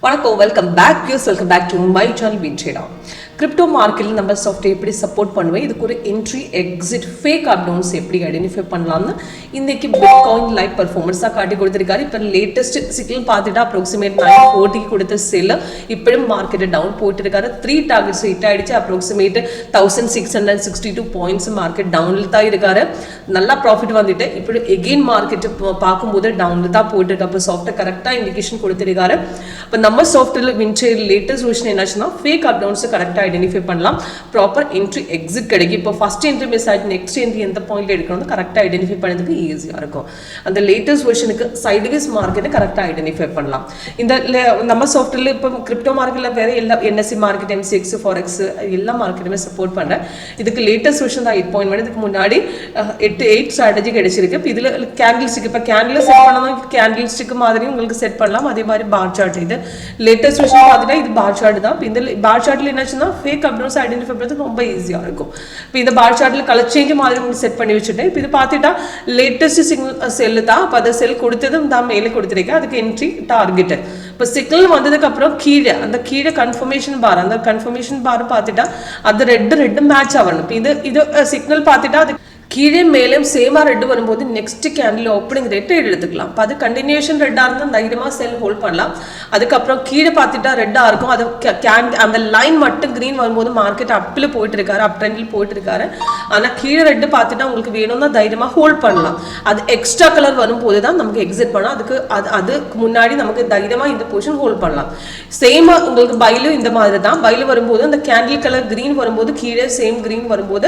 வணக்கம், welcome back. Welcome back to my channel WinTrader. Crypto மார்க்கெட்டில் நம்ம சாஃப்ட்வேர் எப்படி சப்போர்ட் பண்ணுவேன், இதுக்கு ஒரு entry exit fake up downs எப்படி ஐடென்டிஃபை பண்ணலாம்னு இன்னைக்கு பிட்காயின் லைவ் பர்ஃபார்மன்ஸாக காட்டி கொடுத்துருக்காரு. இப்போ லேட்டஸ்ட் சிக்கல் பார்த்துட்டா அப்ராக்சிமேட் 940 கொடுத்த செல் இப்போயும் மார்க்கெட்டை டவுன் போயிட்டு இருக்காரு. 3 டார்கெட்ஸ் ஹிட் ஆயிடுச்சு. அப்ராக்சிமேட் 1662 பாயிண்ட்ஸ் மார்க்கெட் டவுனில் தான் இருக்காரு. நல்லா ப்ராஃபிட் வந்துட்டு இப்படி எகெயின் மார்க்கெட்டு பார்க்கும்போது டவுனில் தான் போயிட்டு இருக்கு. அப்போ சாஃப்ட்வேர் கரெக்டாக இண்டிகேஷன் கொடுத்துருக்காரு. இப்போ நம்ம சாஃப்ட்வேர் WinTrader லேட்டஸ்ட் வெர்ஷன் என்னாச்சுன்னா ஃபேக் அப் டவுன்ஸ் கரெக்டாக ஐடென்டிஃபை பண்ணலாம். ப்ராப்பர் என்ட்ரி எக்ஸிட் கிடைக்கும். இப்போ ஃபர்ஸ்ட் என்ட்ரி மிஸ் ஆகிட்டு நெக்ஸ்ட் என்ட்ரி எந்த பாயிண்ட் எடுக்கணும் கரெக்டாக ஐடென்டிஃபை பண்ணதுக்கு ஈஸியாக இருக்கும். அந்த லேட்டஸ்ட் வெர்ஷனுக்கு சைட்வேஸ் மார்க்கெட்டை கரெக்டாக ஐடென்டிஃபை பண்ணலாம். இந்த நம்ம சாஃப்ட்வேரில் இப்போ கிரிப்டோ மார்க்கெட்டில் வேறு எல்லா NSE மார்க்கெட், NCDEX, Forex எல்லா மார்க்கெட்டுமே சப்போர்ட் பண்ணுறேன். இதுக்கு லேட்டஸ்ட் வெர்ஷன் தான் 8.1. இதுக்கு முன்னாடி 8 ஸ்ட்ராட்டஜி கிடைச்சிருக்கு. இப்போ இதில் கேண்டில் ஸ்டிக், இப்போ கேண்டில் செட் பண்ணணும், கேண்டில் ஸ்டிக் மாதிரி உங்களுக்கு செட் பண்ணலாம். அதே மாதிரி பார் சார்ட், இது லேட்டஸ்ட் வெர்ஷன் பார்த்துட்டா இது பார் சார்ட் தான். இந்த பார் சார்ட்டில் என்னாச்சுன்னா ஃபேக் அப் டவுன்ஸ் ஐடென்டிஃபை பண்ணுறதுக்கு ரொம்ப ஈஸியாக இருக்கும். இப்போ இந்த பார் சார்ட்டில் கலர் சேஞ்ச் மாதிரி உங்களுக்கு செட் பண்ணி வச்சுட்டேன். இப்போ இது பார்த்துட்டா லேட்டஸ்ட் சிக்னல் செல்லு தான். இப்போ அதை செல் கொடுத்ததும் தான் மேலே கொடுத்துருக்கேன். அதுக்கு என்ட்ரி டார்கெட்டு. இப்போ சிக்னல் வந்ததுக்கு அப்புறம் கீழே அந்த கன்ஃபர்மேஷன் பார், அந்த கன்ஃபர்மேஷன் பார் பார்த்துட்டா அது ரெட்டு மேட்ச் ஆகணும். இப்போ இது சிக்னல் பார்த்துட்டா அது கீழே மேலே சேமாக ரெட்டு வரும்போது நெக்ஸ்ட் கேண்டில் ஓப்பனிங் ரேட்டு எடுத்துக்கலாம். இப்போ அது கண்டினியூஷன் ரெட்டாக இருந்தால் தைரியமாக செல் ஹோல்ட் பண்ணலாம். அதுக்கப்புறம் கீழே பார்த்துட்டா ரெட்டாக இருக்கும். அது அந்த லைன் மட்டும் க்ரீன் வரும்போது மார்க்கெட் அப்பில் போயிட்டு இருக்காரு, அப் ட்ரெண்டில் போயிட்டு இருக்காரு. ஆனால் கீழே ரெட்டு பார்த்துட்டா உங்களுக்கு வேணும்னா தைரியமாக ஹோல்ட் பண்ணலாம். அது எக்ஸ்ட்ரா கலர் வரும்போது தான் நமக்கு எக்ஸிட் பண்ணலாம். அதுக்கு முன்னாடி நமக்கு தைரியமாக இந்த பொசிஷன் ஹோல்ட் பண்ணலாம். சேமாக உங்களுக்கு பைலும் இந்த மாதிரி தான். பைல வரும்போது அந்த கேண்டில் கலர் க்ரீன் வரும்போது கீழே சேம் க்ரீன் வரும்போது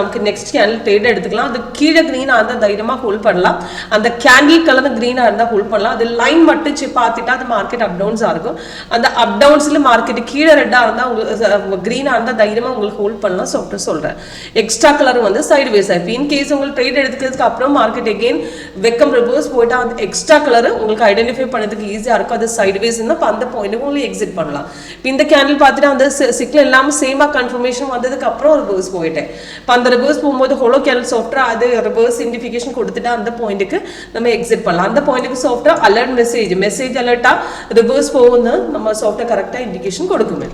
நமக்கு நெக்ஸ்ட் கேண்டில் ட்ரேட் எடுத்துக்கலாம். அது கீழே கிரீனா இருந்தா தைரியமா ஹோல்ட் பண்ணலாம். அந்த கேண்டில் கலர் கிரீனா இருந்தா ஹோல்ட் பண்ணலாம். அது லைன் மட்டும் பார்த்துட்டா அது மார்க்கெட் அப் டவுன்ஸா இருக்கும். அந்த அப் டவுன்ஸ்ல மார்க்கெட் கீழே ரெட்டா இருந்தா உங்களுக்கு கிரீனா இருந்தா தைரியமா உங்களுக்கு ஹோல்ட் பண்ணலாம் சொல்றேன். எக்ஸ்ட்ரா கலர் வந்து சைடு வேஸ் ஆயிடும். இன் கேஸ் உங்களுக்கு ட்ரேட் எடுத்துக்கிறதுக்கு அப்புறம் மார்க்கெட் எகெயின் வெக்கம் ரிவர்ஸ் போயிட்டா அந்த எக்ஸ்ட்ரா கலர் உங்களுக்கு ஐடென்டிஃபை பண்ணதுக்கு ஈஸியா இருக்கும். அது சைடு வேஸ் இருந்தா அந்த பாயிண்ட் உங்களுக்கு எக்ஸிட் பண்ணலாம். இந்த கேண்டில் பார்த்துட்டு அந்த சிக்னல் இல்லாம சேமா கன்ஃபர்மேஷன் வந்ததுக்கு அப்புறம் ரிவர்ஸ் போயிட்டேன். இப்போ அந்த ரிவர்ஸ் போகும்போது ஹோலோ கேண்டில் சாஃப்ட்வேர் அது ரிவர்ஸ் இண்டிகேஷன் கொடுத்துட்டு அந்த பாயிண்ட்டுக்கு நம்ம எக்ஸிட் பண்ணலாம். அந்த பாயிண்ட்டுக்கு சாஃப்ட்வேர் அலர்ட் மெசேஜ் அலர்ட்டா ரிவர்ஸ் போகும்னு நம்ம சாஃப்ட்வேர் கரெக்டாக இண்டிகேஷன் கொடுக்குமே.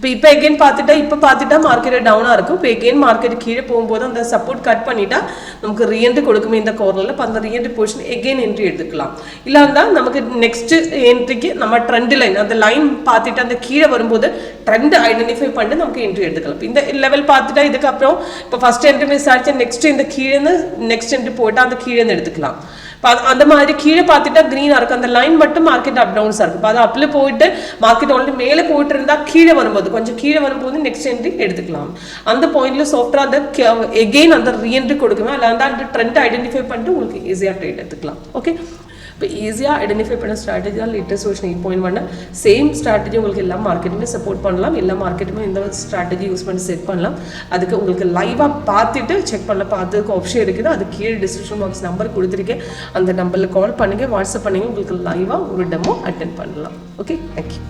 இப்போ எகெயின் பார்த்துட்டா மார்க்கெட் டவுனாக இருக்கும். இப்போ எகெயின் மார்க்கெட் கீழே போகும்போது அந்த சப்போர்ட் கட் பண்ணிட்டா நமக்கு ரீஎன்ட்ரி கொடுக்குமே இந்த கார்னரில். இப்போ அந்த ரீஎன்ட்ரி பொசிஷன் எகெயின் என்ட்ரி எடுத்துக்கலாம். இல்லை இருந்தால் நமக்கு நெக்ஸ்ட் என்ட்ரிக்கு நம்ம ட்ரெண்ட் லைன், அந்த லைன் பார்த்துட்டு அந்த கீழே வரும்போது ட்ரெண்ட் ஐடென்டிஃபை பண்ணிட்டு நமக்கு என்ட்ரி எடுத்துக்கலாம். இந்த லெவல் பார்த்துட்டா இதுக்கப்புறம் இப்போ ஃபர்ஸ்ட் என்ட்ரி மிஸ் ஆச்சு, நெக்ஸ்ட் இந்த கீழே நெக்ஸ்ட் என்ட்ரி போட்டால் அந்த கீழே எடுத்துக்கலாம். அந்த மாதிரி கீழே பார்த்துட்டா கிரீனா இருக்கும். அந்த லைன் மட்டும் மார்க்கெட் அப் டவுன்ஸா இருக்கும். அது அப்ல போயிட்டு மார்க்கெட் ஆல்ரெடி மேலே போயிட்டு இருந்தா கீழே வரும்போது கொஞ்சம் கீழே வரும்போது நெக்ஸ்ட் என்ட்ரி எடுத்துக்கலாம். அந்த பாயிண்ட்ல சாஃப்ட்வேர் அந்த எகெயின் அந்த ரீஎன்ட்ரி கொடுக்குமே. இல்லை அந்த ட்ரெண்ட் ஐடென்டிஃபை பண்ணிட்டு உங்களுக்கு ஈஸியாக ட்ரேட் எடுத்துக்கலாம். ஓகே, இப்போ ஈஸியாக ஐடென்டிஃபை பண்ண ஸ்ட்ராட்டஜி தான் லேட்டஸ்ட் வெர்ஷன் 8.1. சேம் ஸ்ட்ராட்டஜி உங்களுக்கு எல்லா மார்க்கெட்டுமே சப்போர்ட் பண்ணலாம். எல்லா மார்க்கெட்டுமே இந்த ஸ்ட்ராட்டஜி யூஸ் பண்ணி செட் பண்ணலாம். அதுக்கு உங்களுக்கு லைவாக பார்த்துட்டு செக் பண்ணல பார்த்துக்கு ஆப்ஷன் இருக்குது. அது கீழே டிஸ்கிரிப்ஷன் பாக்ஸ் நம்பர் கொடுத்துருக்கேன். அந்த நம்பரில் கால் பண்ணுங்கள், வாட்ஸ்அப் பண்ணுங்கள். உங்களுக்கு லைவாக ஒரு டெமோ அட்டென்ட் பண்ணலாம். Okay, thank you.